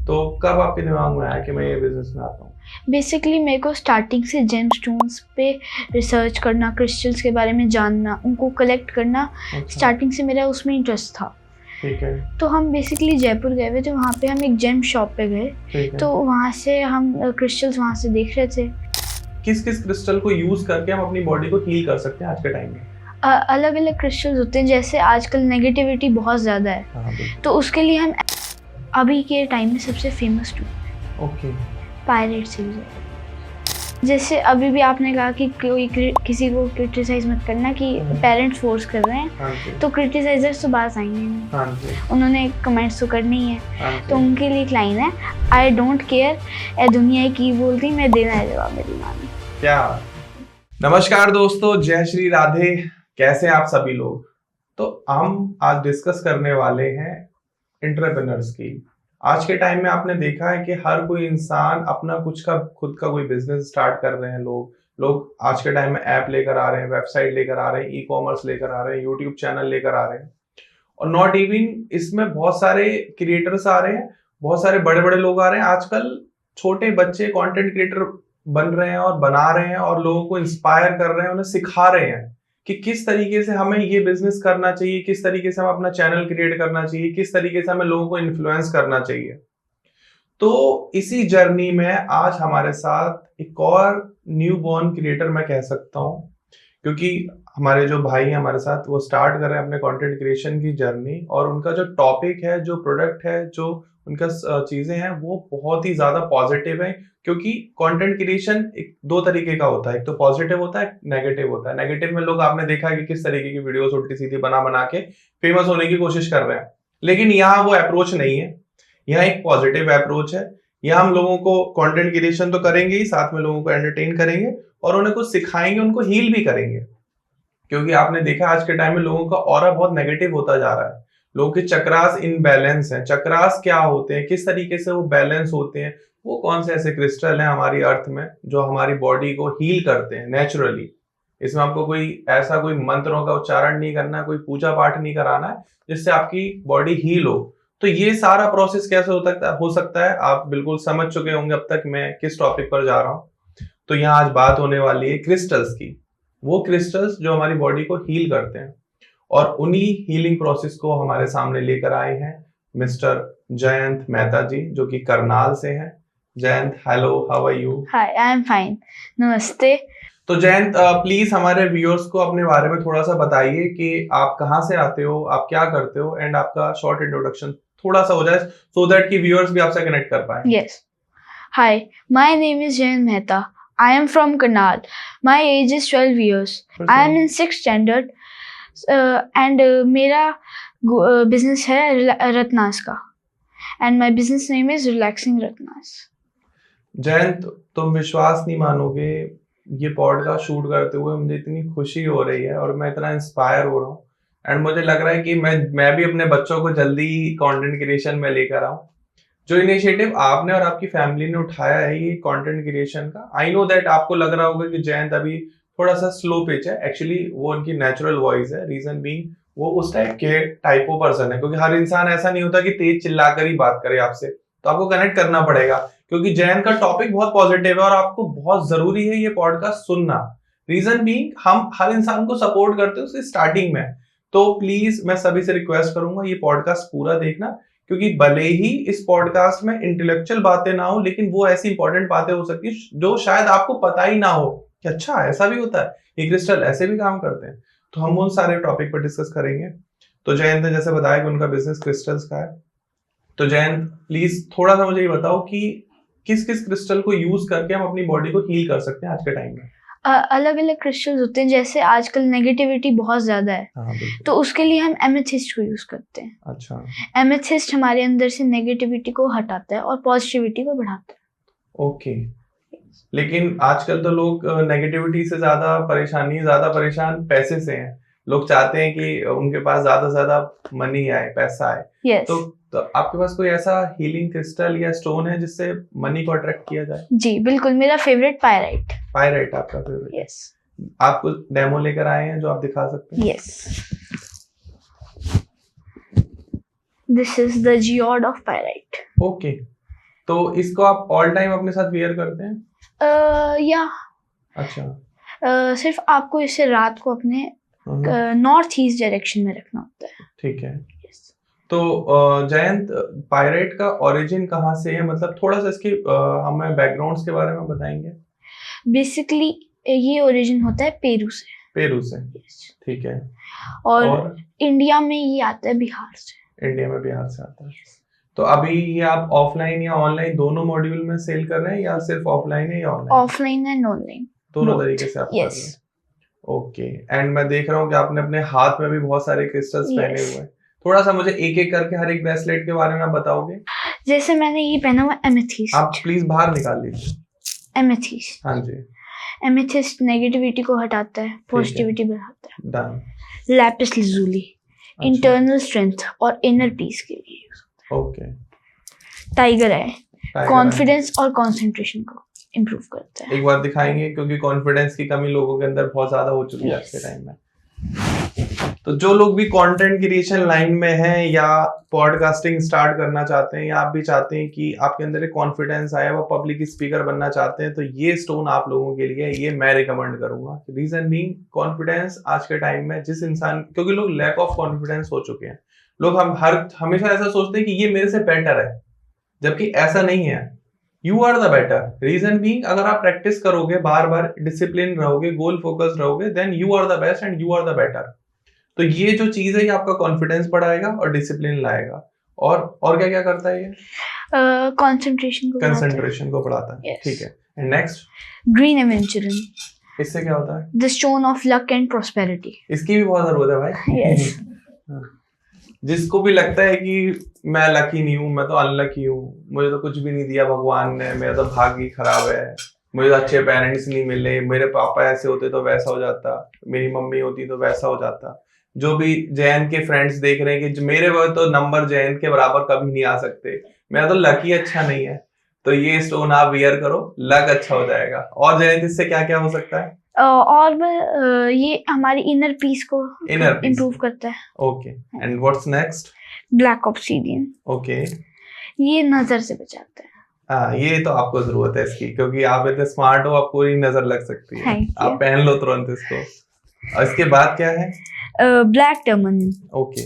तो कब आपके दिमाग में आया कि मैं ये बिजनेस में आता हूँ? बेसिकली मेरे को स्टार्टिंग से जेम स्टोन्स पे रिसर्च करना, क्रिस्टल्स के बारे में जानना, उनको कलेक्ट करना, स्टार्टिंग से मेरा उसमें इंटरेस्ट था। ठीक है। तो हम बेसिकली जयपुर गए हुए थे, वहाँ पे हम एक जेम शॉप पे गए, तो वहाँ से हम क्रिस्टल्स वहाँ से देख रहे थे। किस किस क्रिस्टल को यूज करके हम अपनी बॉडी को हील कर सकते हैं आज के टाइम में? अलग अलग क्रिस्टल्स होते हैं, जैसे आजकल नेगेटिविटी बहुत ज़्यादा है, तो उसके लिए हम अभी के टाइम में सबसे फेमस टूल पायरेट से यूज होता है। जैसे अभी भी आपने कहा कि कोई किसी को क्रिटिसाइज मत करना कि पेरेंट्स फोर्स कर रहे हैं, तो क्रिटिसाइजर्स तो बात आएंगे, उन्होंने कमेंट्स तो करने ही है, तो उनके लिए एक लाइन है, आई डोंट केयर ए दुनिया की बोलती, मैं देना है जवाब मेरी माँ ने। क्या? नमस्कार दोस्तों, जय श्री राधे। कैसे आप सभी लोग? तो हम आज डिस्कस करने वाले हैं एंटरप्रेन्योर्स की। आज के टाइम में आपने देखा है कि हर कोई इंसान अपना खुद का कोई बिजनेस स्टार्ट कर रहे हैं। लोग आज के टाइम में ऐप लेकर आ रहे हैं, वेबसाइट लेकर आ रहे हैं, ई कॉमर्स लेकर आ रहे हैं, यूट्यूब चैनल लेकर आ रहे हैं, और नॉट इवन इसमें बहुत सारे क्रिएटर्स आ रहे हैं, बहुत सारे बड़े बड़े लोग आ रहे हैं। आजकल छोटे बच्चे कंटेंट क्रिएटर बन रहे हैं और बना रहे हैं और लोगों को इंस्पायर कर रहे हैं, उन्हें सिखा रहे हैं कि किस तरीके से हमें ये बिजनेस करना चाहिए, किस तरीके से हमें अपना चैनल क्रिएट करना चाहिए, किस तरीके से हमें लोगों को इन्फ्लुएंस करना चाहिए। तो इसी जर्नी में आज हमारे साथ एक और न्यू बॉर्न क्रिएटर मैं कह सकता हूँ, क्योंकि हमारे जो भाई हैं हमारे साथ, वो स्टार्ट कर रहे हैं अपने कंटेंट क्रिएशन की जर्नी, और उनका जो टॉपिक है, जो प्रोडक्ट है, जो उनका चीजें हैं, वो बहुत ही ज्यादा पॉजिटिव है। क्योंकि कंटेंट क्रिएशन एक दो तरीके का होता है, एक तो पॉजिटिव होता है, नेगेटिव होता है। नेगेटिव में लोग, आपने देखा है कि किस तरीके की वीडियोस उल्टी सीधी बना बना के फेमस होने की कोशिश कर रहे हैं, लेकिन यहाँ वो अप्रोच नहीं है। यहाँ एक पॉजिटिव अप्रोच है। यहाँ हम लोगों को कंटेंट क्रिएशन तो करेंगे ही, साथ में लोगों को एंटरटेन करेंगे और उन्हें कुछ सिखाएंगे, उनको हील भी करेंगे। क्योंकि आपने देखा आज के टाइम में लोगों का ऑरा बहुत नेगेटिव होता जा रहा है। लोगों के चक्रास इनबैलेंस हैं। चक्रास क्या होते हैं, किस तरीके से वो बैलेंस होते हैं, वो कौन से ऐसे क्रिस्टल हैं हमारी अर्थ में जो हमारी बॉडी को हील करते हैं नेचुरली। इसमें आपको कोई मंत्रों का उच्चारण नहीं करना है, कोई पूजा पाठ नहीं कराना है जिससे आपकी बॉडी हील हो। तो ये सारा प्रोसेस कैसे हो सकता है, आप बिल्कुल समझ चुके होंगे अब तक मैं किस टॉपिक पर जा रहा हूँ। तो यहाँ आज बात होने वाली है क्रिस्टल्स की। वो क्रिस्टल्स जो हमारी बॉडी को हील करते हैं, और उन्हीं हीलिंग प्रोसेस को हमारे सामने लेकर आए हैं मिस्टर जयंत मेहता जी, जो कि करनाल से हैं। Jayant, hello, how are you? Hi, I am fine, नमस्ते। तो जयंत, प्लीज हमारे व्यूअर्स को अपने बारे में थोड़ा सा बताइए कि आप कहाँ से आते हो, आप क्या करते हो, एंड आपका शॉर्ट इंट्रोडक्शन थोड़ा सा हो जाए, सो दैट कि व्यूअर्स भी आपसे कनेक्ट कर पाए। Yes, hi, my name is Jayant Mehta. I am from Karnal. My age is 12 years. I am in 6th standard. And मेरा business है रत्नास का. And my business name is Relaxing Ratnas. Jayant, तुम विश्वास नहीं मानोगे, ये पॉडकास्ट शूट करते हुए मुझे इतनी खुशी हो रही है और मैं इतना इंस्पायर हो रहा हूँ, एंड मुझे लग रहा है कि मैं भी अपने बच्चों को जल्दी कंटेंट क्रिएशन में लेकर आऊँ। जो इनिशिएटिव आपने और आपकी फैमिली ने उठाया है ये कंटेंट क्रिएशन का, आई नो दैट आपको लग रहा होगा कि जयंत अभी थोड़ा सा स्लो पिच है। एक्चुअली वो उनकी नेचुरल वॉइस है। रीजन बीइंग वो उस टाइप के टाइपो पर्सन है, क्योंकि हर इंसान ऐसा नहीं होता कि तेज चिल्लाकर ही बात करे आपसे, तो आपको कनेक्ट करना पड़ेगा। क्योंकि जयंत का टॉपिक बहुत पॉजिटिव है और आपको बहुत जरूरी है ये पॉडकास्ट सुनना। रीजन बीइंग हम हर इंसान को सपोर्ट करते हैं उसके स्टार्टिंग में। तो प्लीज मैं सभी से रिक्वेस्ट करूंगा ये पॉडकास्ट पूरा देखना, क्योंकि भले ही इस पॉडकास्ट में इंटेलेक्चुअल बातें ना हो, लेकिन वो ऐसी इंपॉर्टेंट बातें हो सकती है जो शायद आपको पता ही ना हो कि अच्छा ऐसा भी होता है, ये क्रिस्टल ऐसे भी काम करते हैं। तो हम उन सारे टॉपिक पर डिस्कस करेंगे। तो जयंत ने जैसे बताया कि उनका बिजनेस क्रिस्टल्स का है, तो जयंत प्लीज थोड़ा सा मुझे ये बताओ कि किस किस क्रिस्टल को यूज करके हम अपनी बॉडी को हील कर सकते हैं आज के टाइम में? अलग अलग क्रिस्टल्स होते हैं, जैसे आजकल नेगेटिविटी बहुत ज्यादा है, तो उसके लिए हम एमेथिस्ट को यूज करते हैं। अच्छा। एमेथिस्ट हमारे अंदर से नेगेटिविटी को हटाता है और पॉजिटिविटी को बढ़ाता है। ओके। लेकिन आजकल तो लोग नेगेटिविटी से ज्यादा परेशान पैसे से हैं। लोग चाहते हैं कि उनके पास ज्यादा से ज्यादा मनी आए, पैसा आए। yes. तो आपके पास कोई ऐसा हीलिंग क्रिस्टल या स्टोन है जिससे मनी को अट्रैक्ट किया जाए? जी बिल्कुल, मेरा फेवरेट पायराइट। पायराइट आपका फेवरेट? यस। आप कुछ डेमो लेकर आए हैं जो आप दिखा सकते हैं? Yes, this is the geode of pyrite. Okay. तो इसको आप ऑल टाइम अपने साथ वियर करते हैं? या अच्छा। सिर्फ आपको इसे रात को अपने नॉर्थ ईस्ट डायरेक्शन में रखना होता है। ठीक है। तो जयंत, पायरेट का ओरिजिन कहाँ से है, मतलब थोड़ा सा इसके हमें बैकग्राउंड्स के बारे में बताएंगे? बेसिकली ये ओरिजिन होता है पेरू से। पेरू से, ठीक है। और इंडिया में ये आता है बिहार से। इंडिया में बिहार से आता है। तो अभी ये आप ऑफलाइन या ऑनलाइन दोनों मॉड्यूल में सेल कर रहे हैं या सिर्फ ऑफलाइन है या ऑनलाइन? ऑफलाइन एंड ऑनलाइन दोनों तरीके से आप कर रहे हैं। ओके। एंड मैं देख रहा हूँ कि आपने अपने हाथ में भी बहुत सारे क्रिस्टल्स पहने हुए हैं। थोड़ा सा मुझे एक एक करके हर एक ब्रेसलेट के बारे में बताओगे? जैसे मैंने ये पहना हुआ एमेथिस्ट। आप प्लीज बाहर निकाल लीजिए। एमेथिस्ट, हाँ जी। एमेथिस्ट नेगेटिविटी को हटाता है, पॉजिटिविटी बढ़ाता है। Done. Lapis lazuli internal strength और इनर पीस के लिए। ओके। टाइगर है, कॉन्फिडेंस और कंसंट्रेशन को इम्प्रूव करता है। एक बार दिखाएंगे, क्योंकि कॉन्फिडेंस की कमी लोगों के अंदर बहुत ज्यादा हो चुकी है आज के टाइम में। तो जो लोग भी कंटेंट क्रिएशन लाइन में हैं या पॉडकास्टिंग स्टार्ट करना चाहते हैं या आप भी चाहते हैं कि आपके अंदर एक कॉन्फिडेंस आए, वो पब्लिक स्पीकर बनना चाहते हैं, तो ये स्टोन आप लोगों के लिए ये मैं रिकमेंड करूंगा। रीजन बीइंग, कॉन्फिडेंस आज के टाइम में जिस इंसान, क्योंकि लोग लैक ऑफ कॉन्फिडेंस हो चुके हैं, लोग हम हमेशा ऐसा सोचते हैं कि ये मेरे से बेटर है, जबकि ऐसा नहीं है। You are the better. Reason being, अगर आप प्रैक्टिस करोगे, बार बार डिसिप्लिन रहोगे, गोल फोकस रहोगे, then you are the best and you are the better. तो ये जो चीज है ये आपका कॉन्फिडेंस बढ़ाएगा और डिसिप्लिन लाएगा। और क्या क्या करता है ये? कंसंट्रेशन को बढ़ाता है। Yes. ठीक है। And next, green aventurine. इससे क्या होता है? The stone of luck and prosperity. इसकी भी बहुत जरूरत है भाई। Yes. जिसको भी लगता है कि मैं लकी नहीं हूँ, मैं तो अनलकी हूँ, मुझे तो कुछ भी नहीं दिया भगवान ने, मेरा तो भाग्य ही खराब है, मुझे अच्छे पेरेंट्स नहीं मिले, मेरे पापा ऐसे होते तो वैसा हो जाता, मेरी मम्मी होती तो वैसा हो जाता। जो भी जयंत के फ्रेंड्स देख रहे हैं कि मेरे वो तो नंबर जयंत के बराबर कभी नहीं आ सकते, मेरा तो लक ही अच्छा नहीं है, तो ये स्टोन आप वियर करो, लक अच्छा हो जाएगा। और जयंत, इससे क्या क्या हो सकता है? और ये हमारी इनर पीस को इम्प्रूव करता है। Okay. And what's next? Black obsidian. Okay. ये नजर से बचाता है। हाँ, ये तो आपको जरूरत है इसकी, क्योंकि आप इतने स्मार्ट हो, आपको ही नजर लग सकती है। आप पहन लो तुरंत इसको। और इसके बाद क्या है? Black Terman. ओके।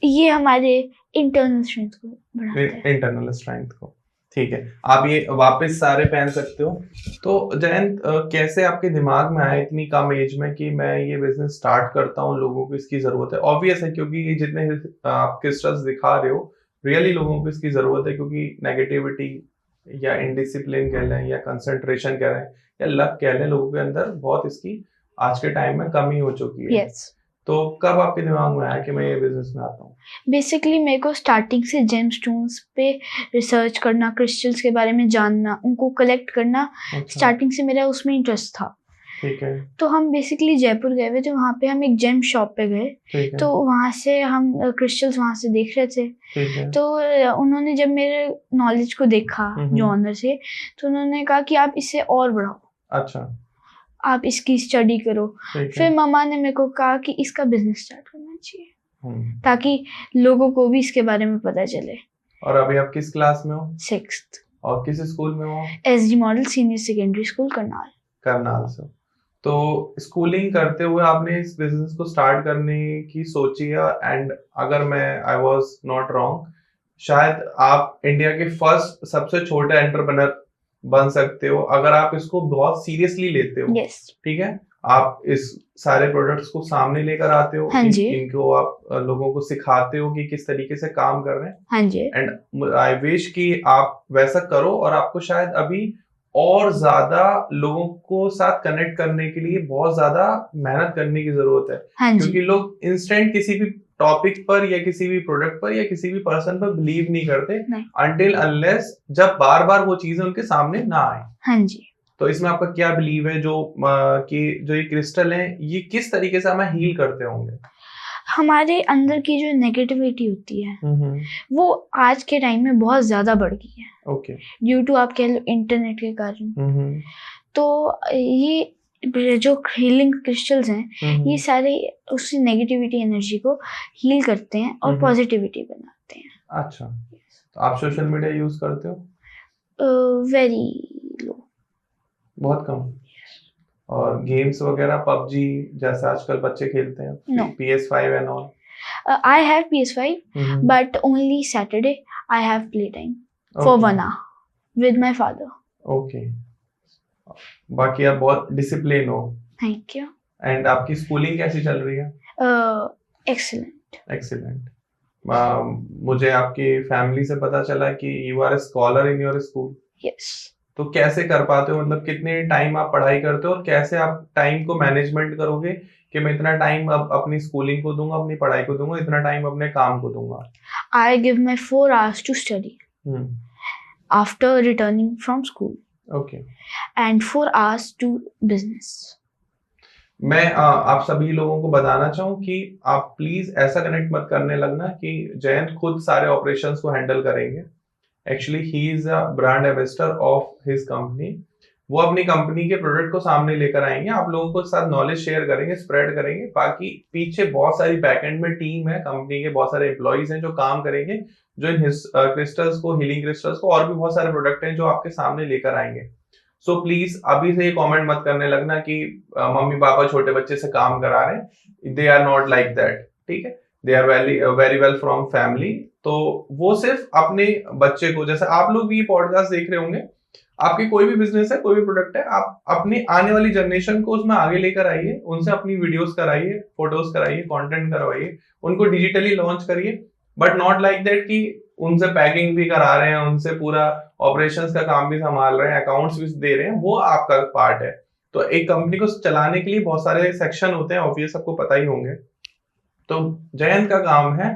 ये हमारे इंटरनल स्ट्रेंथ को बढ़ाता है। इंटरनल स्ट्रेंथ को, ठीक है। आप ये वापस सारे पहन सकते हो। तो जयंत, कैसे आपके दिमाग में आया इतनी कम एज में कि मैं ये बिजनेस स्टार्ट करता हूँ, लोगों को इसकी जरूरत है? ऑब्वियस है, क्योंकि ये जितने आप क्रिस्टल्स दिखा रहे हो, रियली लोगों को इसकी जरूरत है, क्योंकि नेगेटिविटी या इनडिसिप्लिन कह लें या कंसंट्रेशन कह लें या लक कह लें, लोगों के अंदर बहुत इसकी आज के टाइम में कमी हो चुकी है। yes. तो कब आपके दिमाग में आया कि मैं ये बिजनेस में आता हूँ? बेसिकली मेरे को स्टार्टिंग से जेम स्टोन्स पे रिसर्च करना, क्रिस्टल्स के बारे में जानना, उनको कलेक्ट करना, स्टार्टिंग से मेरा उसमें इंटरेस्ट था। ठीक है। तो हम बेसिकली जयपुर गए हुए थे, वहाँ पे हम एक जेम शॉप पे गए, तो वहाँ से हम क्रिस्टल्स वहाँ से देख रहे थे। तो उन्होंने जब मेरे नॉलेज को देखा जो ऑनर से, तो उन्होंने कहा कि आप इसे और बढ़ाओ। अच्छा। आप इसकी स्टडी करो। फिर मम्मा ने मेरे को कहा कि इसका बिजनेस स्टार्ट करना चाहिए, ताकि लोगों को भी इसके बारे में पता चले। और अभी आप किस क्लास में हो? 6th। और किस स्कूल में हो? SD model senior secondary school Karnal से। तो स्कूलिंग करते हुए आपने इस बिजनेस को स्टार्ट करने की सोची है, एंड अगर मैं आई वाज नॉट रॉन्ग, शायद आप इंडिया के फर्स्ट सबसे छोटे एंटरप्रेन्योर बन सकते हो अगर आप इसको बहुत सीरियसली लेते हो। yes. ठीक है। आप इस सारे प्रोडक्ट्स को सामने लेकर आते हो, हाँ जी। इनको आप लोगों को सिखाते हो कि किस तरीके से काम कर रहे हैं। हाँ जी। एंड आई विश कि आप वैसा करो, और आपको शायद अभी और ज्यादा लोगों को साथ कनेक्ट करने के लिए बहुत ज्यादा मेहनत करने की जरूरत है। हाँ क्योंकि लोग इंस्टेंट किसी भी टॉपिक पर या किसी भी प्रोडक्ट पर या किसी भी पर्सन पर बिलीव नहीं करते अनटिल अनलेस जब बार बार वो चीजें उनके सामने ना आए। हाँ जी। तो इसमें आपका क्या बिलीव है कि जो ये क्रिस्टल है ये किस तरीके से हमें हील करते होंगे? हमारे अंदर की जो नेगेटिविटी होती है वो आज के टाइम में बहुत ज्यादा बढ़ गई है। ओके। ड्यू टू आप कह लो इंटरनेट के कारण। तो ये जो हीलिंग क्रिस्टल्स हैं ये सारे उसी नेगेटिविटी एनर्जी को हील करते हैं और पॉजिटिविटी बनाते हैं। अच्छा। तो आप सोशल मीडिया यूज करते हो? वेरी लो, बहुत कम। और गेम्स वगैरह पबजी जैसे आजकल बच्चे खेलते हैं, No. PS5 and all? I have PS5, but only Saturday I have playtime for 1 hour with my father. Okay, बाकी आप बहुत डिसिप्लिन हो। Thank you. एंड आपकी स्कूलिंग कैसी चल रही है? Excellent. एक्सीलेंट। मुझे आपकी फैमिली से पता चला कि you are a scholar in your school. Yes. तो कैसे कर पाते हो, मतलब कितने टाइम आप पढ़ाई करते हो और कैसे आप टाइम को मैनेजमेंट करोगे कि मैं इतना टाइम अब अपनी स्कूलिंग को दूंगा, अपनी पढ़ाई को दूंगा, इतना टाइम अपने काम को दूंगा? I give my 4 hours to study after returning from school. Okay. And 4 hours to business. मैं आप सभी लोगों को बताना चाहूँ कि आप प्लीज ऐसा कनेक्ट मत करने लगना कि जयंत खुद सारे ऑपरेशंस को हैंडल करेंगे। Actually he is a brand ambassador of his company. वो अपनी कंपनी के प्रोडक्ट को सामने लेकर आएंगे, आप लोगों को साथ नॉलेज शेयर करेंगे, स्प्रेड करेंगे। बाकी पीछे बहुत सारी बैकएंड में टीम है, कंपनी के बहुत सारे एम्प्लॉइज हैं जो काम करेंगे, जो इन क्रिस्टल्स को, हीलिंग क्रिस्टल्स को और भी बहुत सारे प्रोडक्ट हैं जो आपके सामने लेकर आएंगे। सो प्लीज अभी से ये कमेंट मत करने लगना कि मम्मी पापा छोटे बच्चे से काम करा रहे हैं। They are not like that, ठीक है? They are very well from family. तो वो सिर्फ अपने बच्चे को, जैसे आप लोग भी ये पॉडकास्ट देख रहे होंगे, आपकी कोई भी बिजनेस है, कोई भी प्रोडक्ट है, आप अपनी आने वाली जनरेशन को उसमें आगे लेकर आइए, उनसे अपनी वीडियोस कराइए, फोटोज कराइए, कंटेंट करवाइए, उनको डिजिटली लॉन्च करिए, बट नॉट लाइक दैट कि उनसे पैकिंग भी करा रहे हैं, उनसे पूरा ऑपरेशंस का काम भी संभाल रहे हैं, अकाउंट्स भी दे रहे हैं। वो आपका पार्ट है। तो एक कंपनी को चलाने के लिए बहुत सारे सेक्शन होते हैं, ऑब्वियस आपको पता ही होंगे। तो जयंत का काम है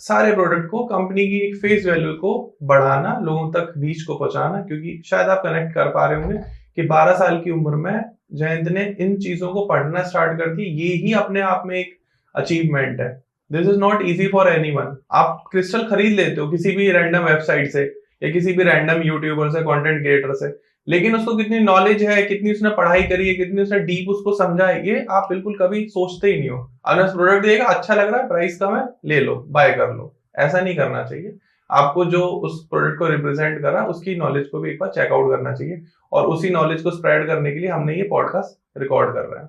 सारे प्रोडक्ट को, कंपनी की एक फेस वैल्यू को बढ़ाना, लोगों तक रीच को पहुंचाना। क्योंकि शायद आप कनेक्ट कर पा रहे होंगे कि 12 साल की उम्र में जयंत ने इन चीजों को पढ़ना स्टार्ट कर दी। ये ही अपने आप में एक अचीवमेंट है। This is not easy for anyone. आप क्रिस्टल खरीद लेते हो किसी भी रैंडम वेबसाइट से या किसी भी रैंडम यूट्यूबर से, कंटेंट क्रिएटर से, लेकिन उसको कितनी नॉलेज है, कितनी उसने पढ़ाई करी है, कितनी उसने डीप उसको समझा है, ये आप बिल्कुल कभी सोचते ही नहीं हो। अगर उस प्रोडक्ट देगा, अच्छा लग रहा है, प्राइस कम है, ले लो, बाय कर लो। ऐसा नहीं करना चाहिए। आपको जो उस प्रोडक्ट को रिप्रेजेंट कर रहा है उसकी नॉलेज को भी एक बार चेकआउट करना चाहिए, और उसी नॉलेज को स्प्रेड करने के लिए हमने ये पॉडकास्ट रिकॉर्ड कर रहे हैं।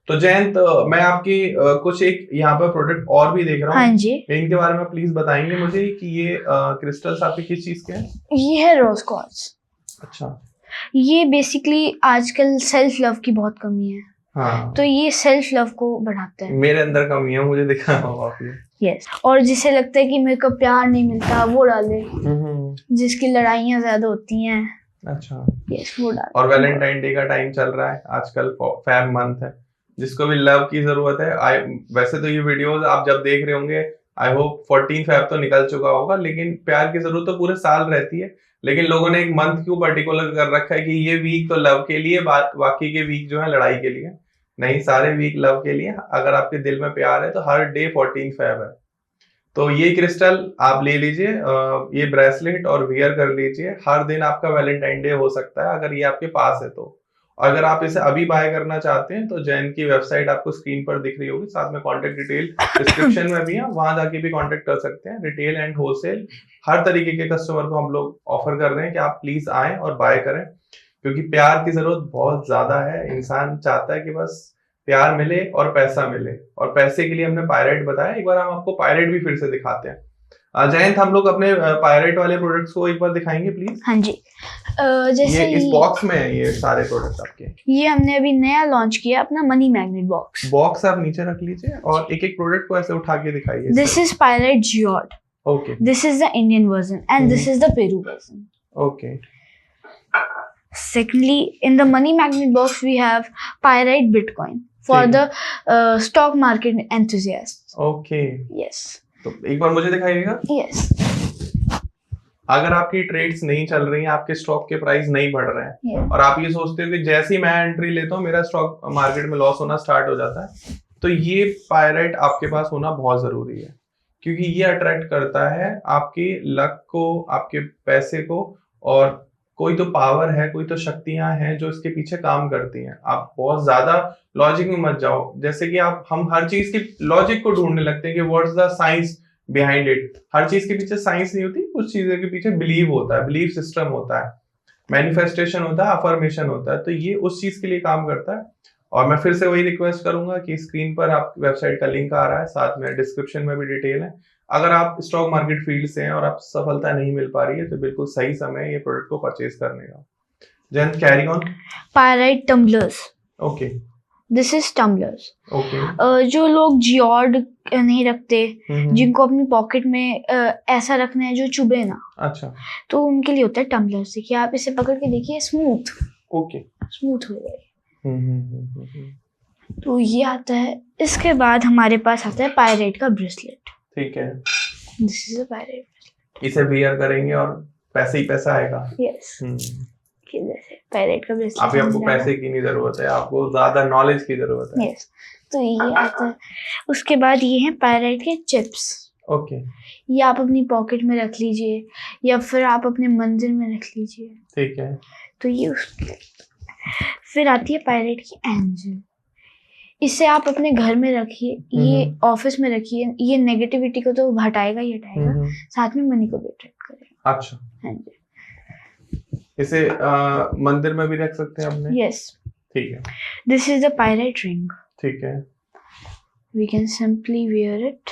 तो जयंत, मैं आपकी कुछ एक यहाँ पर प्रोडक्ट और भी देख रहा हूँ। हाँ जी। इनके बारे में प्लीज बताएंगे मुझे कि ये क्रिस्टल्स आपके किस चीज के हैं? ये है रोज क्वार्ट्ज। अच्छा। ये बेसिकली आजकल सेल्फ लव की बहुत कमी है। हाँ। तो ये सेल्फ लव को बढ़ाता है। मेरे अंदर कमी है, मुझे दिखा आपने। यस। और जिसे लगता है कि मेरे को प्यार नहीं मिलता, वो डाले। जिसकी लड़ाइयाँ ज्यादा होती हैं। अच्छा। यस, वो डाले। और वैलेंटाइन डे का टाइम चल रहा है आजकल, फेब मंथ है, जिसको भी लव की जरूरत है। वैसे तो ये वीडियोस आप जब देख रहे होंगे, आई होप 14 फेब तो निकल चुका होगा, लेकिन प्यार की जरूरत तो पूरे साल रहती है। लेकिन लोगों ने एक मंथ क्यों पर्टिकुलर कर रखा है कि ये वीक तो लव के लिए, बाकी के वीक जो है लड़ाई के लिए। नहीं, सारे वीक लव के लिए। अगर आपके दिल में प्यार है तो हर डे 14 फेब है। तो ये क्रिस्टल आप ले लीजिए, ये ब्रेसलेट और वियर कर लीजिए। हर दिन आपका वैलेंटाइन डे हो सकता है अगर ये आपके पास है तो। अगर आप इसे अभी बाय करना चाहते हैं तो जैन की वेबसाइट आपको स्क्रीन पर दिख रही होगी, साथ में कॉन्टेक्ट डिटेल डिस्क्रिप्शन में भी है, वहां जाके भी कॉन्टेक्ट कर सकते हैं। रिटेल एंड होलसेल हर तरीके के कस्टमर को हम लोग ऑफर कर रहे हैं कि आप प्लीज आए और बाय करें, क्योंकि प्यार की जरूरत बहुत ज्यादा है। इंसान चाहता है कि बस प्यार मिले और पैसा मिले, और पैसे के लिए हमने पायरेट बताया। एक बार हम आपको पायरेट भी फिर से दिखाते हैं। जयंत, हम लोग अपने पायरेट वाले प्रोडक्ट्स को एक बार दिखाएंगे प्लीज। हाँ जी। जैसे ये इस बॉक्स में है, ये सारे प्रोडक्ट आपके। ये हमने अभी नया लॉन्च किया अपना मनी मैग्नेट बॉक्स। बॉक्स आप नीचे रख लीजिए और एक एक प्रोडक्ट को ऐसे उठा के दिखाइए। This is pirate geode. Okay. This is the Indian version and this is the Peru version. Okay. Secondly, in the money magnet box we have Pyrite Bitcoin for the stock market enthusiasts. Okay. Yes. तो एक बार मुझे दिखाइएगा। Yes. अगर आपकी trades नहीं चल रही हैं, आपके स्टॉक के प्राइस नहीं बढ़ रहे हैं, और आप ये सोचते हो कि जैसे ही मैं एंट्री लेता हूँ मेरा स्टॉक मार्केट में लॉस होना स्टार्ट हो जाता है, तो ये पायरेट आपके पास होना बहुत जरूरी है, क्योंकि ये अट्रैक्ट करता है आपके लक को, आपके पैसे को, और कोई तो पावर है, कोई तो शक्तियां हैं जो इसके पीछे काम करती हैं। आप बहुत ज्यादा लॉजिक में मत जाओ, जैसे कि हम हर चीज की लॉजिक को ढूंढने लगते हैं कि what's the science behind it. हर चीज के पीछे साइंस नहीं होती, कुछ चीजों के पीछे बिलीव होता है, बिलीव सिस्टम होता है, मैनिफेस्टेशन होता है, अफर्मेशन होता है। तो ये उस चीज के लिए काम करता है। और मैं फिर से वही रिक्वेस्ट करूंगा कि स्क्रीन पर आप वेबसाइट का लिंक आ रहा है, साथ में डिस्क्रिप्शन में भी डिटेल है। अगर आप स्टॉक मार्केट फील्ड से हैं और आप सफलता नहीं मिल पा रही है तो बिल्कुल सही समय है ये प्रोडक्ट को परचेज करने का। Jayant, carry on. Pyrite tumblers. Okay, this is tumblers. Okay. जो लोग जियोड नहीं रखते, जिनको अपनी पॉकेट में ऐसा रखना है जो चुभे ना, अच्छा, तो उनके लिए होता है टम्बलर्स। देखिए आप इसे पकड़ के देखिए, स्मूथ, ओके, स्मूथ हो गई। तो ये आता है। इसके बाद हमारे पास आता है पायरेट का ब्रेसलेट। ठीक है, this is a pirate bracelet. इसे वियर करेंगे और पैसे ही पैसा आएगा। यस, जैसे पायरेट का ब्रेसलेट। अभी आपको पैसे की नहीं जरूरत है, आपको ज्यादा नॉलेज की जरूरत है। यस, तो ये आता है। उसके बाद ये है पायरेट के चिप्स। ओके, ये आप अपनी पॉकेट में रख लीजिए या फिर आप अपने मंदिर में रख लीजिए। ठीक है। तो ये फिर आती है पायरेट की एंजल। इसे आप अपने घर में रखिए, ये ऑफिस में रखिए। ये नेगेटिविटी को तो हटाएगा ही हटाएगा, साथ में मनी को भी अट्रैक्ट करेगा। अच्छा, हाँ जी। इसे मंदिर में भी रख सकते हैं अपने। यस, ठीक है। This is the pirate ring. ठीक है। We can simply wear it.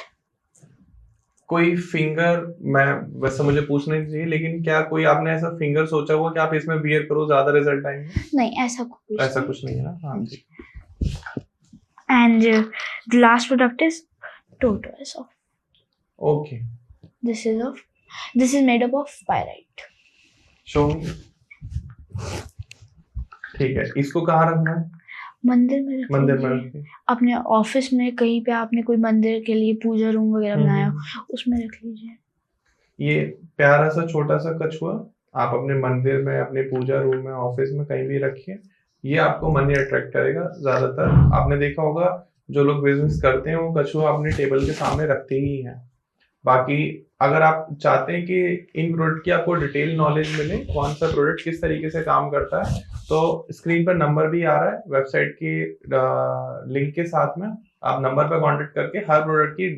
कोई फिंगर, मैं वैसे मुझे पूछना नहीं चाहिए, लेकिन क्या कोई आपने ऐसा फिंगर सोचा हुआ कि आप इसमें वियर करो ज्यादा रिजल्ट आएंगे? नहीं, ऐसा कुछ नहीं है ना। हाँ जी। And the last product is tortoise. Okay. This is made up of pyrite. Show me. ठीक है, इसको कहाँ रखना है? मंदिर में रखिए। मंदिर में रखिए। अपने ऑफिस में कहीं पे आपने कोई मंदिर के लिए पूजा रूम वगैरह बनाया उसमें रख लीजिए। ये प्यारा सा छोटा सा कछुआ आप अपने मंदिर में, अपने पूजा रूम में, ऑफिस में कहीं भी रखिए। ये आपको मनी अट्रैक्ट करेगा। ज्यादातर आपने देखा होगा जो लोग बिजनेस करते हैं वो कछुआ अपने टेबल के सामने रखते ही हैं। बाकी अगर आप चाहते हैं कि इन प्रोडक्ट की आपको डिटेल नॉलेज मिले, कौन सा प्रोडक्ट किस तरीके से काम करता है, तो स्क्रीन पर नंबर भी आ रहा है, वेबसाइट की लिंक के साथ में आप नंबर पर कांटेक्ट करके हर प्रोडक्ट की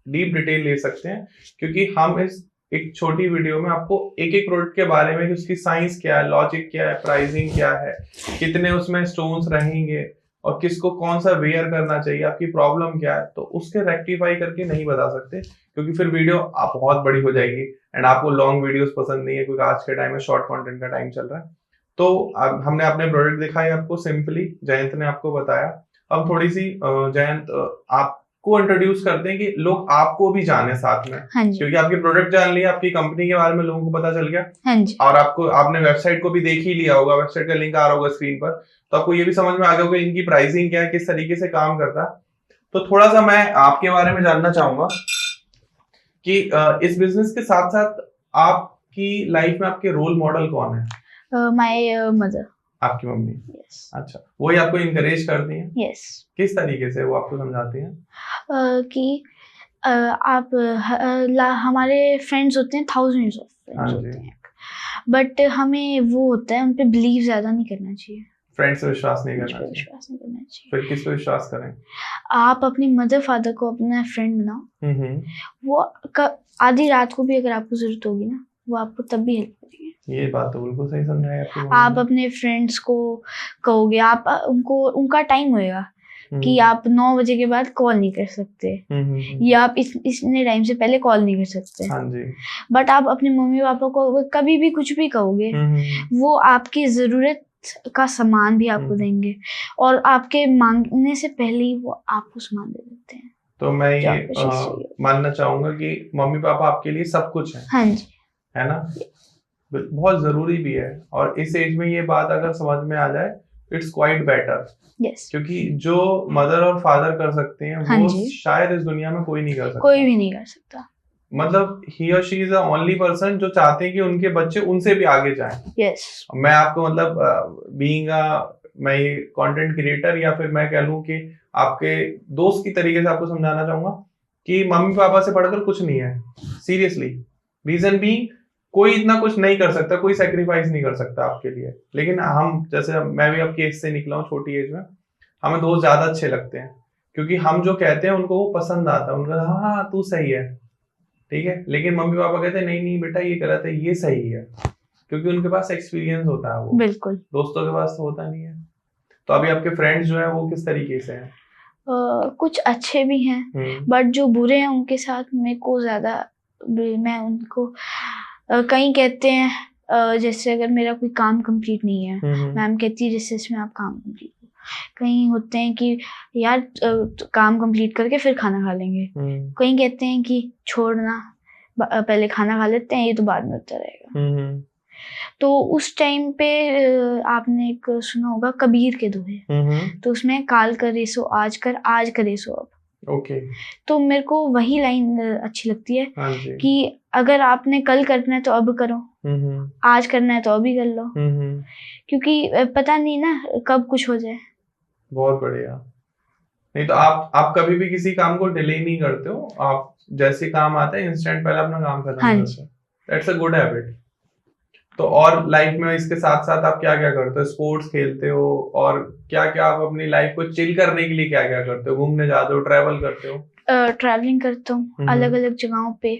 डीप डिटेल ले सकते हैं। क्योंकि हम इस एक छोटी वीडियो में आपको एक एक प्रोडक्ट के बारे में, उसकी साइंस क्या है, लॉजिक क्या है, प्राइसिंग क्या है, कितने उसमें स्टोन्स रहेंगे और किसको कौन सा वेयर करना चाहिए, आपकी प्रॉब्लम क्या है, तो उसके रेक्टिफाई करके नहीं बता सकते, क्योंकि फिर वीडियो आप बहुत बड़ी हो जाएगी एंड आपको लॉन्ग वीडियोस पसंद नहीं है, क्योंकि आज के टाइम में शॉर्ट कंटेंट का टाइम चल रहा है। तो अब हमने अपने प्रोडक्ट दिखाए आपको, सिंपली जयंत ने आपको बताया। अब थोड़ी सी जयंत आपको इंट्रोड्यूस करते हैं कि लोग आपको भी जाने साथ में। हाँ जी। क्योंकि आपकी प्रोडक्ट जान लिया, आपकी कंपनी के बारे में लोगों को पता चल गया। हाँ जी। और आपने वेबसाइट को भी देख ही लिया होगा, वेबसाइट का लिंक आ रहा होगा स्क्रीन पर, तो आपको ये भी समझ में आ गया होगा इनकी प्राइसिंग क्या है, किस तरीके से काम करता है। तो थोड़ा सा मैं आपके बारे में जानना चाहूंगा कि इस बिजनेस के साथ साथ आपकी लाइफ में आपके रोल मॉडल कौन है? My mother. आपकी मम्मी? yes. अच्छा, वही आपको इनकरेज करती हैं? yes. किस तरीके से वो आपको समझाती हैं? कि आप हमारे फ्रेंड्स होते हैं, थाउजेंड्स ऑफ फ्रेंड्स होते हैं, बट हमें वो होता है उन पे बिलीव ज्यादा नहीं करना चाहिए। फ्रेंड्स पे विश्वास नहीं करना चाहिए। फिर किस पे विश्वास करें? आप अपनी मदर फादर को अपना फ्रेंड बनाओ। वो आधी रात को भी अगर आपको जरूरत होगी ना, वो आपको तब भी हेल्प करेंगे। ये बात तो बिल्कुल सही समझाई आपने। आप अपने फ्रेंड्स को कहोगे, आप उनका टाइम होएगा कि आप 9 बजे के बाद कॉल नहीं कर सकते, या आप इतने टाइम से पहले कॉल नहीं कर सकते। हाँ जी। बट आप अपने मम्मी पापा को कभी भी कुछ भी कहोगे, वो आपकी जरूरत का सामान भी आपको देंगे और आपके मांगने से पहले ही वो आपको सामान दे देते हैं। तो मैं ये मानना चाहूंगा कि मम्मी पापा आपके लिए सब कुछ है। हाँ जी। है ना? बहुत जरूरी भी है, और इस एज में ये बात अगर समझ में आ जाए, इट्स क्वाइट बेटर। यस। क्योंकि जो मदर और फादर कर सकते हैं, हाँ, वो शायद इस दुनिया में कोई नहीं कर सकता। कोई भी नहीं कर सकता। मतलब ही और she is the only person जो चाहते हैं कि उनके बच्चे उनसे भी आगे जाएं। यस। मैं आपको मतलब बीइंग मैं कंटेंट क्रिएटर, या फिर मैं कह लूं कि आपके दोस्त की तरीके से आपको समझाना चाहूंगा कि मम्मी पापा से पढ़कर कुछ नहीं है, सीरियसली। रीजन भी कोई इतना कुछ नहीं कर सकता, कोई सेक्रीफाइस नहीं कर सकता आपके लिए। लेकिन हम, जैसे मैं भी आपकी एज से निकला हूँ, छोटी एज में, हमें दोस्त ज्यादा अच्छे लगते हैं, क्योंकि हम जो कहते हैं उनको वो पसंद आता है, उनका हाँ तू सही है, ठीक है, लेकिन मम्मी पापा कहते हैं नहीं नहीं बेटा ये गलत है, ये सही है, क्योंकि उनके पास एक्सपीरियंस होता है, वो बिल्कुल दोस्तों के पास तो होता नहीं है। तो अभी आपके फ्रेंड्स जो है वो किस तरीके से हैं? कुछ अच्छे भी हैं, बट जो बुरे हैं उनके साथ मेरे को ज्यादा, मैं उनको कहीं कहते हैं जैसे अगर मेरा कोई काम कंप्लीट नहीं है, मैम कहती है रिसेस में आप काम कंप्लीट, कहीं होते हैं कि यार काम कंप्लीट करके फिर खाना खा लेंगे, कहीं कहते हैं कि छोड़ना पहले खाना खा लेते हैं, ये तो बाद में होता रहेगा। तो उस टाइम पे आपने एक सुना होगा कबीर के दोहे, तो उसमें काल करे सो आज कर, आज करे सो अब। ओके। तो मेरे को वही लाइन अच्छी लगती है कि अगर आपने कल करना है तो अब करो, आज करना है तो अभी कर लो, क्योंकि पता नहीं ना कब कुछ हो जाए। बहुत बढ़िया। नहीं तो आप कभी भी किसी काम को डिले नहीं करते हो, आप जैसे काम आता है इंस्टेंट पहले अपना काम खत्म करते हो। That's a good habit. तो और लाइफ में इसके साथ साथ आप क्या क्या करते हो? स्पोर्ट्स खेलते हो, और क्या क्या आप अपनी लाइफ को चिल करने के लिए क्या क्या करते हो? घूमने जाते हो, ट्रैवल करते हो? ट्रैवलिंग करता हूँ अलग अलग जगहों पे।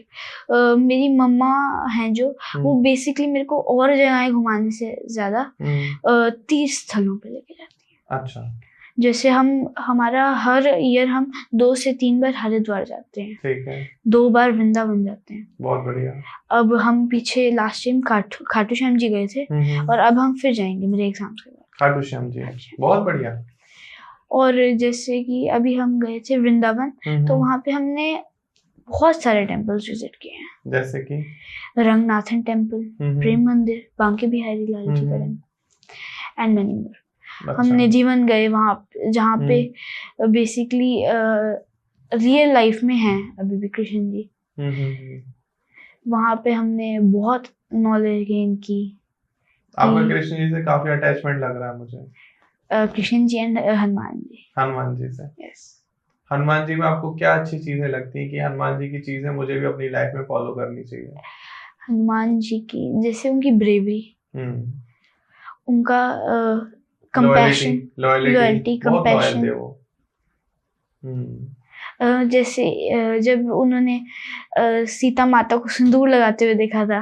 मेरी मम्मा हैं जो, वो बेसिकली मेरे को और जगहें घुमाने से ज्यादा तीर्थ स्थलों पे लेके जाती है। अच्छा। जैसे हमारा हर ईयर हम 2 से 3 बार हरिद्वार जाते हैं, ठीक है, 2 बार वृंदावन जाते हैं। बहुत बढ़िया। अब हम पीछे लास्ट टाइम खाटू श्याम जी गए थे, और अब हम फिर जाएंगे मेरे एग्जाम्स के बाद खाटू श्याम जी। बहुत बढ़िया। और जैसे कि अभी हम गए थे वृंदावन, तो वहाँ पे हमने बहुत सारे टेम्पल्स विजिट किए हैं, जैसे कि रंगनाथन टेम्पल, प्रेम मंदिर, बांके बिहारी लाल जी का टेम्पल, एंड मैनी मोर। हम निधिवन गए, वहाँ जहाँ पे बेसिकली रियल लाइफ में हैं अभी भी कृष्ण जी। वहाँ पे हमने बहुत नॉलेज गेन की। आपका कृष्ण जी से काफी अटैचमेंट लग रहा है मुझे। कृष्ण जी एंड हनुमान जी। हनुमान जी से? यस। हनुमान जी में आपको क्या अच्छी चीजें लगती है कि हनुमान जी की चीजें मुझे भी अपनी लाइफ में फॉलो करनी चाहिए? हनुमान जी की जैसे उनकी ब्रेवरी, उनका कंपैशन, लॉयल्टी, कंपैशन। जैसे जब उन्होंने सीता माता को सिंदूर लगाते हुए देखा था,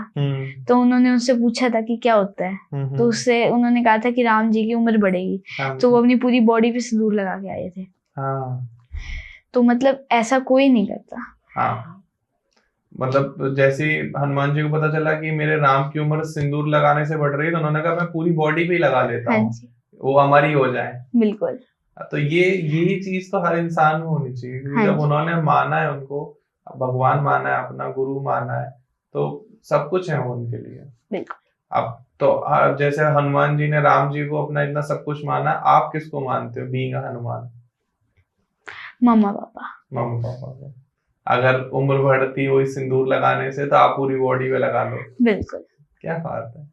तो उन्होंने उनसे पूछा था कि क्या होता है, तो उससे उन्होंने कहा था कि राम जी की उम्र बढ़ेगी, तो वो अपनी पूरी बॉडी पे सिंदूर लगा के आए थे। तो मतलब ऐसा कोई नहीं करता। मतलब जैसे हनुमान जी को पता चला कि मेरे राम की उम्र सिंदूर लगाने से बढ़ रही है, तो उन्होंने कहा मैं पूरी बॉडी पे ही लगा लेता हूँ, वो हमारी हो जाए। बिल्कुल। तो यही चीज तो हर इंसान में होनी चाहिए, क्योंकि जब उन्होंने माना है, उनको भगवान माना है, अपना गुरु माना है, तो सब कुछ है वो उनके लिए। बिल्कुल। अब तो जैसे हनुमान जी ने राम जी को अपना इतना सब कुछ माना, आप किसको मानते हो बीइंग हनुमान? मम्मा पापा। मम्मा पापा को। अगर उम्र बढ़ती हुई सिंदूर लगाने से, तो आप पूरी बॉडी पे लगा लो। बिल्कुल। क्या बात है।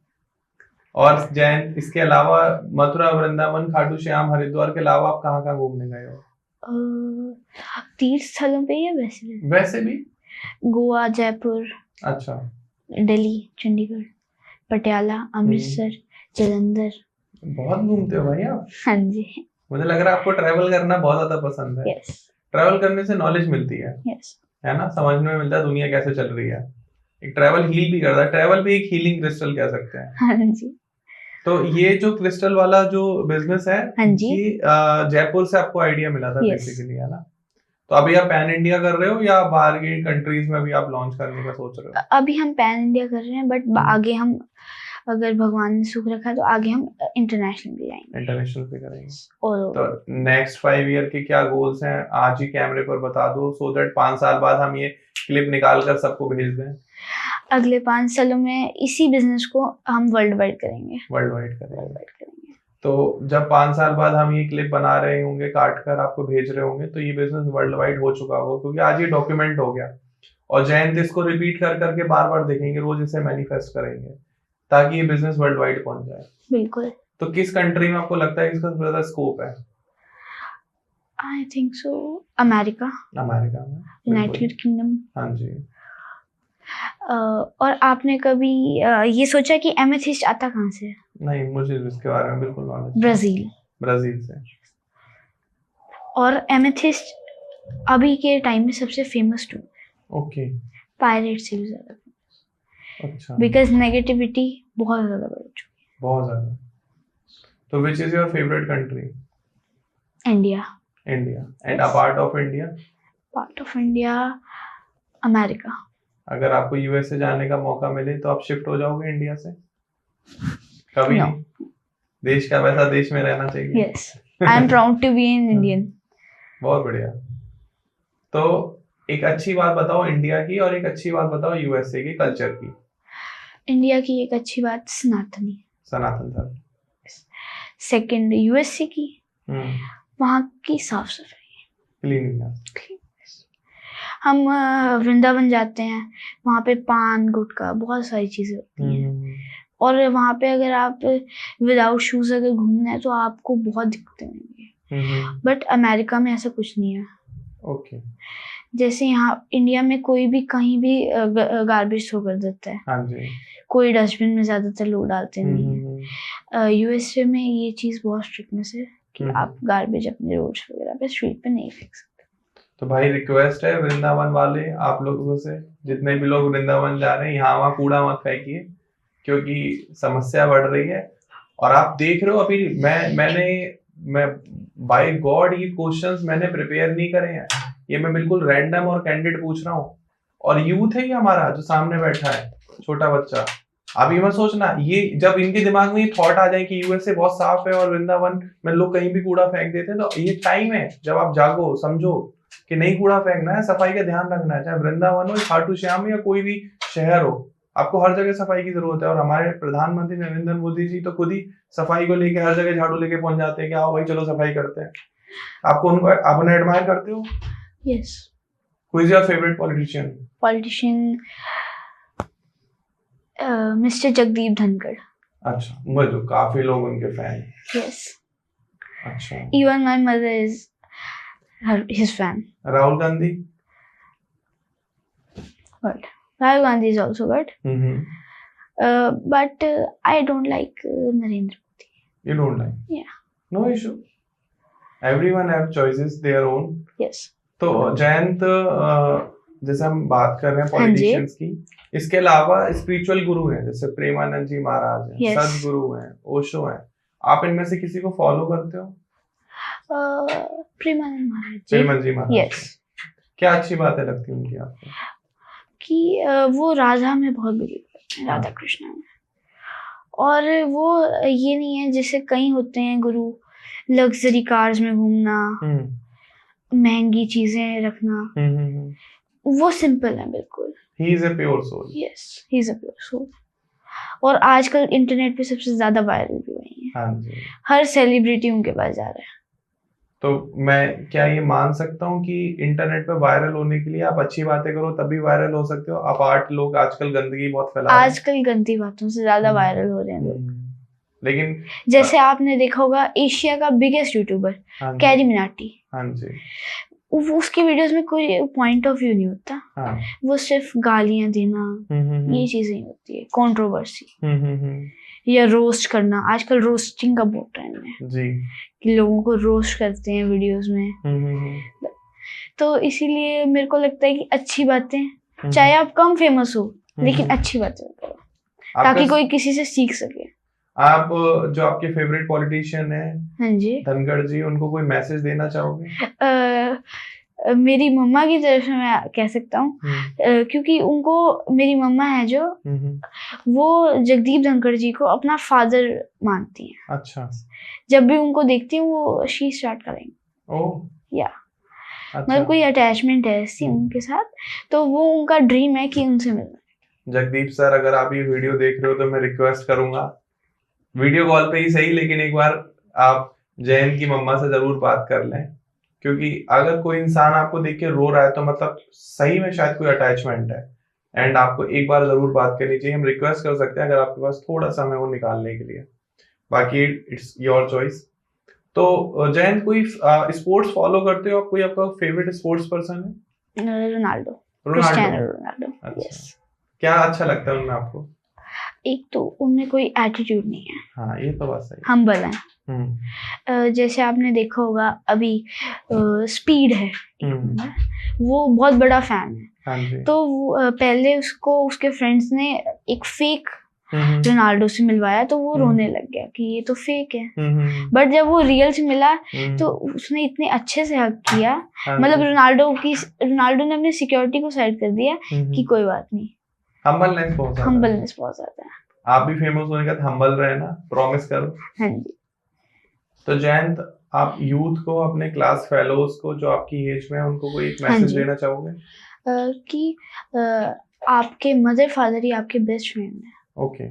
और जैन, इसके अलावा मथुरा, वृंदावन, खाटू श्याम, हरिद्वार के अलावा आप कहाँ कहाँ घूमने गए हो? तीर्थ स्थलों पे या वैसे भी? गोवा, जयपुर, अच्छा, दिल्ली, चंडीगढ़, पटियाला, अमृतसर, जलंधर। बहुत घूमते हो भाई आप। हाँ जी। मुझे लग रहा है आपको ट्रैवल करना बहुत ज्यादा पसंद है। यस। ट्रैवल करने से नॉलेज मिलती है। यस। है ना, समझने में मिलता है दुनिया कैसे चल रही है। एक ट्रैवल हील भी करता है, ट्रैवल भी एक हीलिंग क्रिस्टल कह सकते हैं। हाँ जी। तो ये जो क्रिस्टल वाला जो बिजनेस है, हाँ जी, ये जयपुर से आपको आइडिया मिला था बेसिकली, है ना? तो अभी आप पैन इंडिया कर रहे हो या बाहर की कंट्रीज में भी आप लॉन्च करने का सोच रहे हो? अभी हम पैन इंडिया कर रहे हैं, बट आगे हम, अगर भगवान ने सुख रखा तो आगे हम इंटरनेशनल भी जाएंगे। इंटरनेशनल भी करेंगे। तो नेक्स्ट 5 ईयर के क्या गोल्स हैं, आज ही कैमरे पर बता दो, सो दैट 5 साल बाद हम ये क्लिप निकाल कर सबको भेज दें। अगले 5 सालों में इसी बिजनेस को हम वर्ल्ड वाइड करेंगे। वर्ल्ड वाइड करेंगे। तो जब 5 साल बाद हम ये क्लिप बना रहे होंगे, काट कर आपको भेज रहे होंगे, तो ये बिजनेस वर्ल्ड वाइड हो चुका होगा, क्योंकि आज ये डॉक्यूमेंट हो गया। और जयंत इसको रिपीट कर करके बार बार देखेंगे, रोज इसे मैनिफेस्ट करेंगे, ताकि ये बिजनेस वर्ल्ड वाइड पहुंच जाए। बिल्कुल। तो किस कंट्री में आपको लगता है इसका ज्यादा स्कोप है? I think so America. America में, यूनाइटेड किंगडम। हाँ जी। और आपने कभी ये सोचा कि एमेथिस्ट आता कहाँ से है? नहीं, मुझे इसके बारे में बिल्कुल नॉलेज। ब्राजील से। और एमेथिस्ट अभी के टाइम में सबसे फेमस स्टोन। ओके। पायरेट से भी ज्यादा। अच्छा, बिकॉज नेगेटिविटी बहुत ज्यादा बढ़ चुकी बहुत ज्यादा। तो which is your favourite country? India. India. And Yes. Apart of India? Part of India America. अगर आपको यूएसए जाने का मौका मिले तो आप शिफ्ट हो जाओगे इंडिया से? कभी No. नहीं? देश का वैसा देश में रहना चाहिए। Yes, I am proud to be an Indian. बहुत बढ़िया। तो एक अच्छी बात बताओ इंडिया की और एक अच्छी बात बताओ यूएसए की कल्चर की। इंडिया की एक अच्छी बात सनातनी, सनातन धर्म। सेकंड यूएसए की वहाँ की साफ सफाई, क्लीनिंगनेस। हम वृंदावन जाते हैं, वहाँ पे पान गुटखा बहुत सारी चीजें होती हैं, और वहाँ पे अगर आप विदाउट शूज अगर घूमना है तो आपको बहुत दिक्कतें होंगी। बट अमेरिका में ऐसा कुछ नहीं है। ओके। जैसे यहाँ इंडिया में कोई भी कहीं भी गार्बेज थ्रो कर देता है। हाँ जी। कोई डस्टबिन में ज्यादातर लोग डालते नहीं है। यूएसए में ये चीज बहुत स्ट्रिक्टनेस है कि आप गार्बेज अपने रोड्स वगैरह पे स्ट्रीट पे नहीं फेंक सकते। तो भाई रिक्वेस्ट है वृंदावन वाले आप लोगों से, जितने भी लोग वृंदावन जा रहे हैं यहाँ वहाँ कूड़ा मत फेंकिए, क्योंकि समस्या बढ़ रही है। और आप देख रहे हो अभी मैं बाय गॉड ये क्वेश्चंस मैंने प्रिपेयर नहीं करे हैं, ये मैं बिल्कुल रैंडम और कैंडिड पूछ रहा हूँ। और यूथ है ये हमारा जो सामने बैठा है, छोटा बच्चा। अब ये मत सोचना, ये जब इनके दिमाग में ये थॉट आ जाए कि यूएसए बहुत साफ है और वृंदावन में लोग कहीं भी कूड़ा फेंक देते हैं, तो ये टाइम है जब आप जागो, समझो कि नहीं कूड़ा फेंकना है, सफाई का ध्यान रखना है। चाहे वृंदावन हो, खाटू श्याम या कोई भी शहर हो, आपको हर जगह सफाई की जरूरत है। और हमारे प्रधानमंत्री नरेंद्र मोदी जी तो खुद ही सफाई को लेके हर जगह झाड़ू लेके पहुंच जाते हैं कि आओ भाई चलो सफाई करते हैं। आपको उनको अपने एडमायर करते हो? Yes. Who is your favourite politician? Politician mister Jagdeep Dhankhar. अच्छा, मुझे काफी लोग उनके फैन। यस। अच्छा। Even my mother is his fan. Rahul Gandhi? Good. Rahul Gandhi is also good. But I don't like Narendra Modi. You don't like? Yeah. No issue. Everyone have choices their own. Yes. तो जयंत, जैसे हम बात कर रहे हैं politicians की, इसके अलावा स्पिरिचुअल गुरु हैं, जैसे प्रेमानंद जी महाराज हैं, yes. सदगुरु हैं, ओशो हैं, आप इनमें से किसी को फॉलो करते हो? प्रेमानंद महाराज जी। प्रेमानंद जी महाराज। Yes. क्या अच्छी बातें लगती है उनकी आपको? कि वो राधा में बहुत बिलीव करते हैं, राधा कृष्ण में। और वो ये नहीं है जैसे कई होते हैं गुरु, लग्जरी कार्स में घूमना, महंगी चीजें रखना, वो सिंपल है बिल्कुल। He is a pure soul. Yes, he is a pure soul. और आजकल इंटरनेट पे सबसे ज्यादा वायरल भी वही है। हाँ जी। हर सेलिब्रिटी उनके पास जा रहा है। तो मैं क्या ये मान सकता हूँ कि इंटरनेट पे वायरल होने के लिए आप अच्छी बातें करो तभी वायरल हो सकते हो? अपार्ट लोग आजकल गंदगी बहुत फैला रहे हैं। आजकल गंदी बातों से ज्यादा वायरल हो रहे हैं लोग। लेकिन जैसे आपने देखा होगा एशिया का बिगेस्ट यूट्यूबर कैरी मिनाटी। हाँ जी। उसकी वीडियोस में कोई पॉइंट ऑफ व्यू नहीं होता। हाँ। वो सिर्फ गालियां देना, ये चीजें ही होती है, कंट्रोवर्सी या रोस्ट करना। आजकल रोस्टिंग का बहुत ट्रेंड है जी, कि लोगों को रोस्ट करते हैं वीडियोस में। तो इसीलिए मेरे को लगता है कि अच्छी बातें, चाहे आप कम फेमस हो लेकिन अच्छी बातें करो ताकि कोई किसी से सीख सके। आप जो आपके फेवरेट पॉलिटिशियन है, हाँ जी, धनखड़ जी, उनको कोई मैसेज देना चाहोगे? मेरी मम्मा की तरफ से मैं कह सकता हूँ, क्योंकि उनको, मेरी मम्मा है जो, वो जगदीप धनखड़ जी को अपना फादर मानती हैं। अच्छा। जब भी उनको देखती हूँ वो शी स्टार्ट करेंगे। ओह या अच्छा। मतलब कोई अटैचमेंट है ऐसी उनके साथ, तो वो उनका ड्रीम है कि उनसे मिलना। जगदीप सर, अगर आप ये वीडियो देख रहे हो तो मैं रिक्वेस्ट करूंगा, वीडियो कॉल पे ही सही, लेकिन एक बार आप जयंत की मम्मा से जरूर बात कर लें, क्योंकि अगर कोई इंसान आपको देख के रो रहा है तो मतलब सही में शायद कोई अटैचमेंट है, एंड आपको एक बार जरूर बात करनी चाहिए। हम रिक्वेस्ट कर सकते हैं अगर आपके पास थोड़ा समय हो निकालने के लिए, बाकी इट्स योर चॉइस। तो जयंत, कोई स्पोर्ट्स फॉलो करते हो आप? कोई आपका फेवरेट स्पोर्ट्स पर्सन है? Ronaldo, Cristiano Ronaldo. अच्छा। क्या अच्छा लगता है उनमें आपको? एक तो उनमें कोई एटीट्यूड नहीं है। हाँ, ये तो बात सही। हम्बल है। जैसे आपने देखा होगा अभी स्पीड है, वो बहुत बड़ा फैन है, हाँ जी। तो पहले उसको उसके फ्रेंड्स ने एक फेक रोनाल्डो से मिलवाया, तो वो रोने लग गया कि ये तो फेक है। बट जब वो रियल से मिला तो उसने इतने अच्छे से हक किया, मतलब रोनाल्डो ने अपनी सिक्योरिटी को साइड कर दिया कि कोई बात नहीं। हम्बलनेस बहुत ज्यादा है। आप भी फेमस होने का हम्बल रहे ना, प्रॉमिस करो। हाँ जी। तो जयंत, आप यूथ को, अपने क्लास फेलोज को जो आपकी एज में है, उनको कोई एक मैसेज देना चाहोगे? कि आपके मदर फादर ही आपके बेस्ट फ्रेंड है। ओके।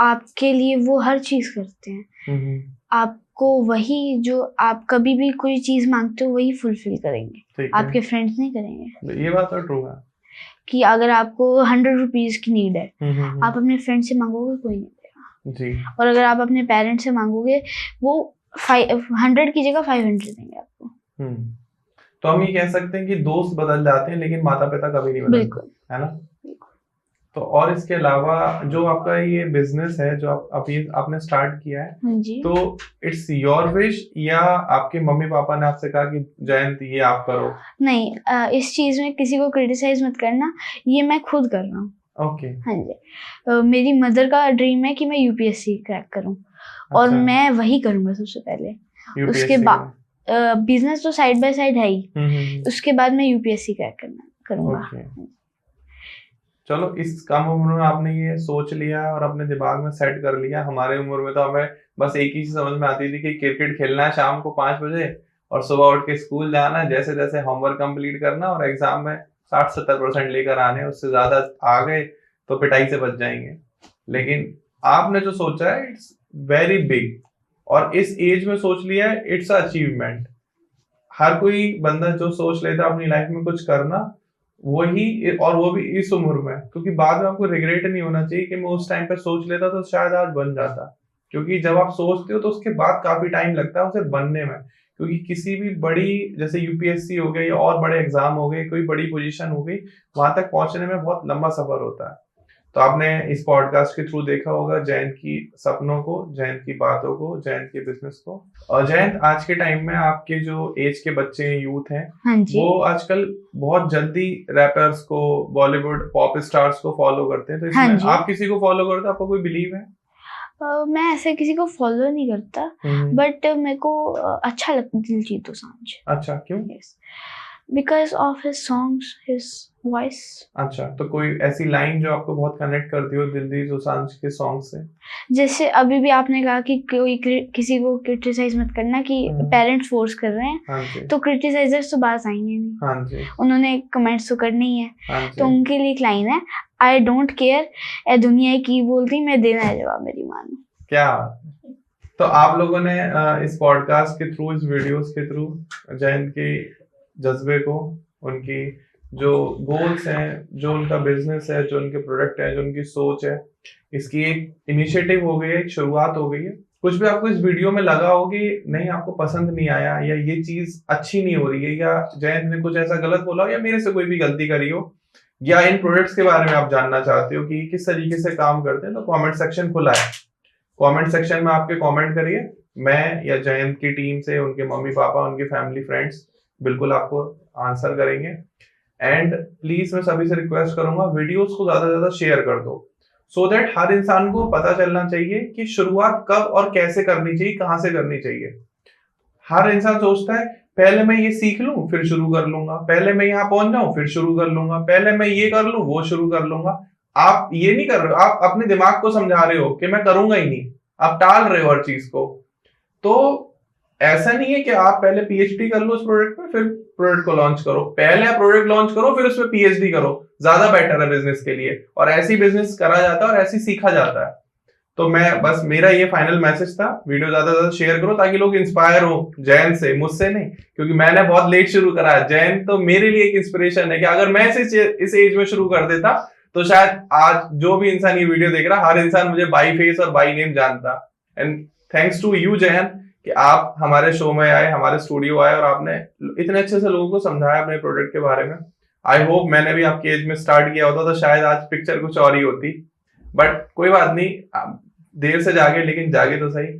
आपके लिए वो हर चीज करते हैं। आपको वही, जो आप कभी भी कोई चीज मांगते हो वही फुलफिल करेंगे, आपके फ्रेंड्स नहीं करेंगे। ये बात तो ट्रू है कि अगर आपको 100 रुपीज की नीड है, आप अपने फ्रेंड से मांगोगे, कोई नहीं देगा जी। और अगर आप अपने पेरेंट्स से मांगोगे, वो 100 की जगह 500 देंगे आपको। तो हम ये कह सकते हैं कि दोस्त बदल जाते हैं लेकिन माता पिता कभी नहीं बदलते। बिल्कुल, है ना? तो और इसके अलावा जो आपका ये बिजनेस है जो आपने स्टार्ट किया है, जी। तो इट्स योर विश या आपके मम्मी पापा ने आपसे कहा कि जयंत ये आप करो? नहीं, इस चीज में किसी को क्रिटिसाइज मत करना, ये मैं खुद कर रहा हूँ। ओके। हाँ जी। मेरी मदर का ड्रीम है कि मैं यूपीएससी क्रैक करूँ, और मैं वही करूंगा सबसे पहले। उसके बाद बिजनेस तो साइड बाय साइड है ही, उसके बाद मैं यूपीएससी क्रैक करूंगा। चलो, इस कम उम्र में आपने ये सोच लिया और अपने दिमाग में सेट कर लिया। हमारे उम्र में तो हमें बस एक ही चीज समझ में आती थी कि क्रिकेट खेलना है शाम को 5 बजे और सुबह उठ के स्कूल जाना है, जैसे जैसे होमवर्क कंप्लीट करना और एग्जाम में 60-70% लेकर आने, उससे ज्यादा आ गए तो पिटाई से बच जाएंगे। लेकिन आपने जो सोचा है इट्स वेरी बिग, और इस एज में सोच लिया है, इट्स अचीवमेंट। हर कोई बंदा जो सोच लेता है अपनी लाइफ में कुछ करना, वही, और वो भी इस उम्र में, क्योंकि बाद में आपको रिग्रेट नहीं होना चाहिए कि मैं उस टाइम पे सोच लेता तो शायद आज बन जाता। क्योंकि जब आप सोचते हो तो उसके बाद काफी टाइम लगता है उसे बनने में, क्योंकि किसी भी बड़ी, जैसे यूपीएससी हो गई और बड़े एग्जाम हो गए, कोई बड़ी पोजीशन हो गई, वहां तक पहुंचने में बहुत लंबा सफर होता है। तो आपने इस पॉडकास्ट के थ्रू देखा होगा जयंत की सपनों को, जयंत की बातों को, जयंत के बिजनेस को। और जयंत, आज के टाइम में आपके जो एज के बच्चे हैं, यूथ हैं, वो आजकल बहुत जल्दी रैपर्स को, बॉलीवुड पॉप स्टार्स को फॉलो करते हैं। तो इसमें आप किसी को फॉलो करते हो? आपको कोई बिलीव है? मैं ऐसे किसी को फॉलो नहीं करता, बट मेरे को अच्छा लगता है दिलजीत दोसांझ। अच्छा, क्यों? Because of his songs, his voice. अच्छा, तो कोई ऐसी लाइन जो आपको बहुत कनेक्ट करती हो दिलजीत दोसांझ के सॉन्ग से? जैसे अभी भी आपने कहा कि कोई किसी को क्रिटिसाइज मत करना, कि पेरेंट्स फोर्स कर रहे हैं, तो क्रिटिसाइजर्स तो बात आएंगे नहीं। हाँ जी। उन्होंने कमेंट्स तो करने ही है, तो उनके लिए एक लाइन है, आई डोंट केयर ए दुनिया की बोलती, मैं देना है जवाब मेरी मानो। क्या? तो आप लोगों ने इस पॉडकास्ट के थ्रू, इस वीडियोस के थ्रू जयंत के जज्बे को, उनकी जो गोल्स हैं, जो उनका बिजनेस है, जो उनके प्रोडक्ट है, जो उनकी सोच है, इसकी एक इनिशिएटिव हो गई है, एक शुरुआत हो गई है। कुछ भी आपको इस वीडियो में लगा हो कि नहीं, आपको पसंद नहीं आया, या ये चीज अच्छी नहीं हो रही है, या जयंत ने कुछ ऐसा गलत बोला हो, या मेरे से कोई भी गलती करी हो, या इन प्रोडक्ट्स के बारे में आप जानना चाहते हो कि किस तरीके से काम करते हैं, तो कमेंट सेक्शन खुला है। कमेंट सेक्शन में आपके कमेंट करिए, मैं या जयंत की टीम से, उनके मम्मी पापा, उनके फैमिली फ्रेंड्स बिल्कुल आपको आंसर करेंगे। एंड प्लीज मैं सभी से रिक्वेस्ट करूंगा, वीडियोस को ज्यादा से ज्यादा शेयर कर दो, सो दैट हर इंसान को पता चलना चाहिए कि शुरुआत कब और कैसे करनी चाहिए, कहां से करनी चाहिए। हर इंसान सोचता है पहले मैं ये सीख लूं फिर शुरू कर लूंगा, पहले मैं यहाँ पहुंच जाऊं फिर शुरू कर लूंगा, पहले मैं ये कर लूं वो शुरू कर लूंगा। आप ये नहीं कर रहे हो, आप अपने दिमाग को समझा रहे हो कि मैं करूंगा ही नहीं, आप टाल रहे हो हर चीज को। तो ऐसा नहीं है कि आप पहले पीएचडी कर लो उस प्रोडक्ट में, फिर प्रोडक्ट को लॉन्च करो। पहले आप प्रोडक्ट लॉन्च करो, फिर उसमें पीएचडी करो, ज्यादा बेटर है बिजनेस के लिए। और ऐसी बिजनेस करा जाता है और ऐसी सीखा जाता है। तो मैं बस, मेरा ये फाइनल मैसेज था, वीडियो ज्यादा से ज्यादा शेयर करो ताकि लोग इंस्पायर हो जयंत से, मुझसे नहीं, क्योंकि मैंने बहुत लेट शुरू करा है। जयंत तो मेरे लिए एक इंस्पिरेशन है कि अगर मैं इस एज में शुरू कर देता तो शायद आज जो भी इंसान ये वीडियो देख रहा, हर इंसान मुझे बाई फेस और बाई नेम जानता। And thanks to you Jayant कि आप हमारे शो में आए, हमारे स्टूडियो आए और आपने इतने अच्छे से लोगों को समझाया अपने प्रोडक्ट के बारे में। आई होप मैंने भी आपकी एज में स्टार्ट किया होता तो शायद आज पिक्चर कुछ और ही होती, बट कोई बात नहीं, देर से जागे लेकिन जागे तो सही।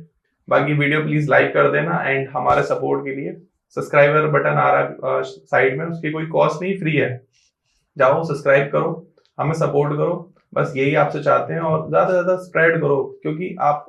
बाकी वीडियो प्लीज लाइक कर देना, एंड हमारे सपोर्ट के लिए सब्सक्राइबर बटन आ रहा है साइड में, उसकी कोई कॉस्ट नहीं, फ्री है, जाओ सब्सक्राइब करो, हमें सपोर्ट करो, बस यही आपसे चाहते हैं। और ज्यादा से ज्यादा स्प्रेड करो, क्योंकि आप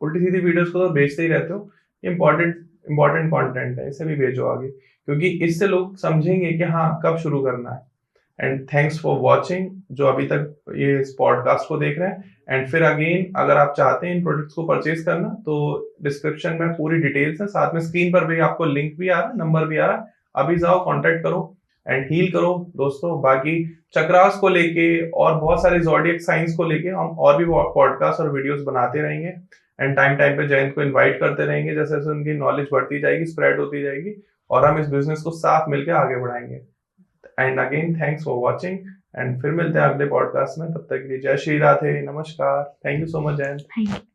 उल्टी सीधी वीडियोस को तो भेजते ही रहते हो, इंपॉर्टेंट कंटेंट है, इसे भी भेजो आगे, क्योंकि इससे लोग समझेंगे कि हाँ कब शुरू करना है। एंड थैंक्स फॉर वॉचिंग, जो अभी तक ये इस पॉडकास्ट को देख रहे हैं। एंड फिर अगेन, अगर आप चाहते हैं इन प्रोडक्ट्स को परचेज करना, तो डिस्क्रिप्शन में पूरी डिटेल्स है, साथ में स्क्रीन पर भी आपको लिंक भी आ रहा है, नंबर भी आ रहा है, अभी जाओ कॉन्टेक्ट करो एंड हील करो दोस्तों। बाकी चक्रास को लेके और बहुत सारे ज़ोडिएक साइंस को लेके हम और भी पॉडकास्ट और वीडियोस बनाते रहेंगे। एंड टाइम पे जयंत को इनवाइट करते रहेंगे, जैसे जैसे उनकी नॉलेज बढ़ती जाएगी, स्प्रेड होती जाएगी, और हम इस बिजनेस को साथ मिलकर आगे बढ़ाएंगे। And again thanks for watching, and फिर मिलते हैं अगले पॉडकास्ट में। तब तक के लिए जय श्री राधे, नमस्कार, thank you so much Jayant.